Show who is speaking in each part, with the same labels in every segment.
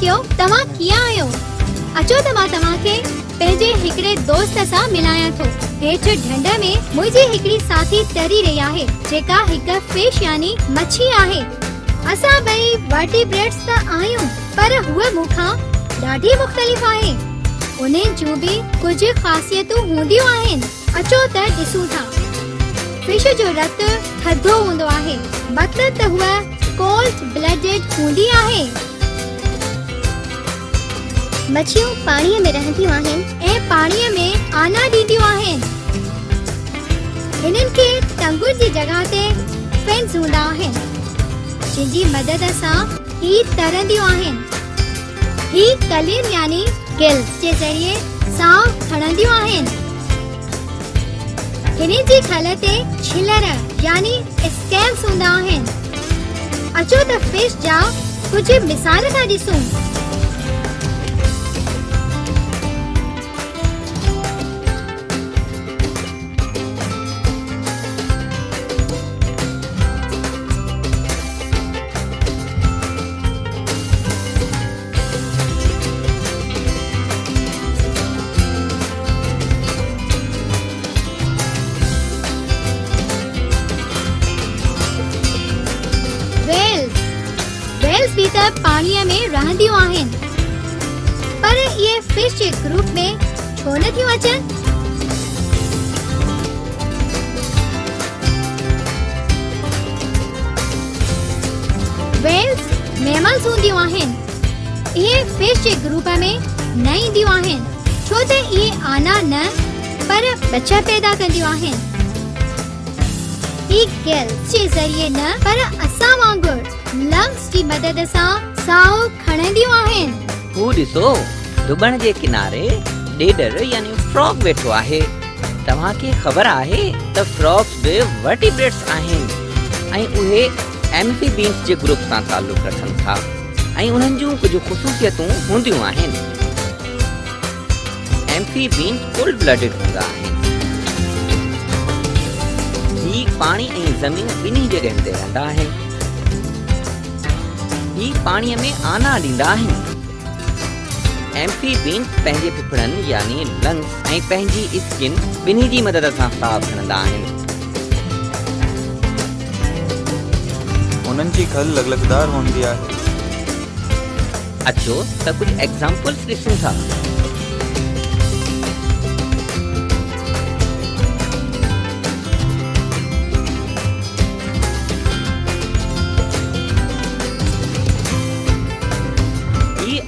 Speaker 1: कयो, तव्हां कीअं आहियो? अचो त मां तव्हांखे पंहिंजे हिकिड़े दोस्त सां मिलायां थो। हेठि ढंढ में मुंहिंजी हिकिड़ी साथी तरी रही आहे जेका हिकु फिश यानी मच्छी आहे। असां ॿई वर्टिब्रेट्स त आहियूं, पर हूअ मूंखां ॾाढी मुख़्तलिफ़ आहे। उन्हनि जूं बि कुझु ख़ासियतूं हूंदियूं आहिनि। अचो त ॾिसूं था। फिश जो रत थधो हूंदो आहे, मतलब त हूअ कोल्ड ब्लडेड हूंदी आहे। मच्छियूं पाणीअ में रहंदियूं आहिनि ऐं पाणीअ में आना ॾींदियूं आहिनि। हिननि खे टंगुनि जी जॻह ते फिन्स हूंदा आहिनि, जिनजी मदद सां ही तरंदियूं आहिनि। ही कलियुनि यानी गिल्स जे ज़रिए साहु खणंदियूं आहिनि। हिननि जी खल ते छिलर यानी स्केल्स हूंदा आहिनि। अचो त फिश जा कुझु मिसाल था ॾिसूं। वेल्स भी त पाणीअ में रहंदियूं आहिनि, पर इहे फिश जे ग्रुप में छो नथियूं अचनि? वेल्स मैमल्स हूंदियूं आहिनि। इहे फिश जे ग्रुप में न ईंदियूं आहिनि, छो त इहे आना न पर बच्चा पैदा कंदियूं आहिनि। ही गिल्स जे ज़रिए न पर असां वांगुरु लंग्स जी मदद सां साहु खणंदियूं आहिनि।
Speaker 2: हू ॾिसो, डुबण जे किनारे ॾेडर यानी फ्रॉग वेठो आहे। तव्हांखे ख़बर आहे त फ्रॉग्स बि वर्टिब्रेट्स आहिनि ऐं उहे एम्फीबियंस जे ग्रुप सां ताल्लुक़ रखनि था ऐं उन्हनि जूं कुझु ख़ुसूसियतूं हूंदियूं आहिनि। एम्फीबियंस कोल्ड ब्लडेड हूंदा आहिनि। ही पाणी ऐं ज़मीन ॿिन्ही जॻहियुनि ते रहंदा आहिनि। ही पाणीअ में आना ॾींदा आहिनि। एम्फीबियंस पंहिंजे फिफड़नि यानी लंग्स ऐं पंहिंजी स्किन ॿिन्ही जी मदद सां साहु खणंदा आहिनि।
Speaker 3: उन्हनि जी खल लॻलॻदार हूंदी आहे।
Speaker 2: अचो त कुझु एग्जाम्पल्स ॾिसूं था।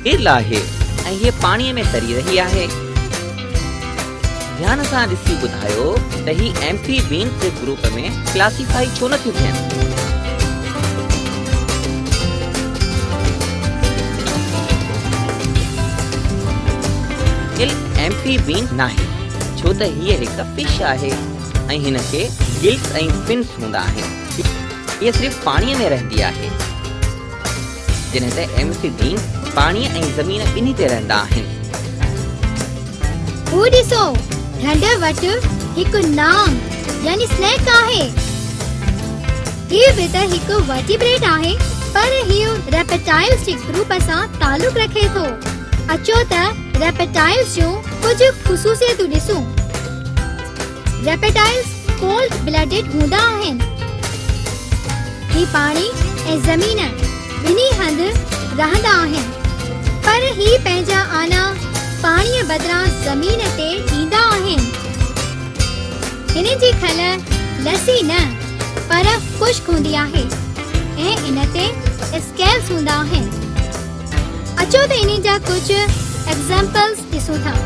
Speaker 2: गिल आहे ऐं हीअ पाणीअ में तरी रही आहे। ध्यान सां ॾिसी ॿुधायो त ही एम्फीबियंस जे ग्रुप में क्लासिफाई छो नथियूं थियनि। गिल एम्फीबियन नाहे, छो त हीअ हिकु फिश आहे ऐं हिन खे गिल्स ऐं फिन्स हूंदा आहिनि। हीअ सिर्फ़ु पाणीअ में रहंदी आहे, जॾहिं त एम्फीबियन पाणीअ ऐं ज़मीन ॿिन्ही ते रहंदा आहिनि।
Speaker 1: हू ॾिसो, ढंढ वटि हिकु नांग यानी स्नेक आहे। हीउ बि त हिकु वर्टिब्रेट आहे, पर हीउ रेप्टाइल्स जे ग्रुप सां ताल्लुक़ रखे थो। अचो त रेप्टाइल्स जूं कुझु ख़ुसूसियतूं ॾिसूं। रेप्टाइल्स कोल्ड ब्लडेड हूंदा आहिनि। ही पाणी ऐं ज़मीन ॿिन्ही हंधि रहंदा आहिनि, पर ही पंहिंजा आना पाणीअ बदिरां ज़मीन ते ॾींदा आहिनि। हिन जी खल लसी न पर ख़ुश्क हूंदी आहे ऐं इन ते स्केल्स हूंदा आहिनि। अचो त इन जा कुझु एग्जाम्पल्स ॾिसूं था।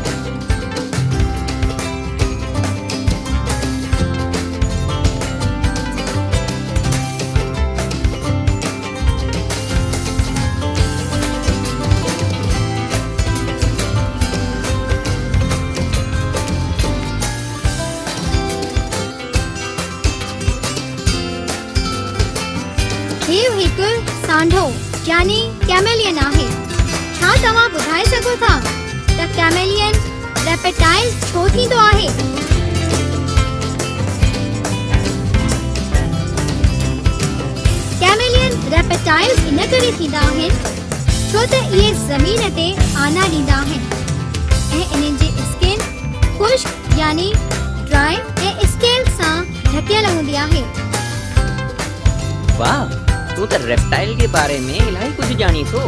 Speaker 1: हिकु सांढो यानी कैमेलियन आहे। छा तव्हां ॿुधाए सघो था त कैमेलियन रेप्टाइल छो थींदो आहे? कैमेलियन रेप्टाइल्स इन करे थींदा आहिनि छो त इहे ज़मीन ते आना ॾींदा आहिनि ऐं इन्हनि जी स्किन खुश्क यानी ड्राई ऐं स्केल सां ढकियल हूंदी आहे।
Speaker 2: वाह, तूं त रेप्टाइल जे बारे में इलाही कुझु ॼाणी थो।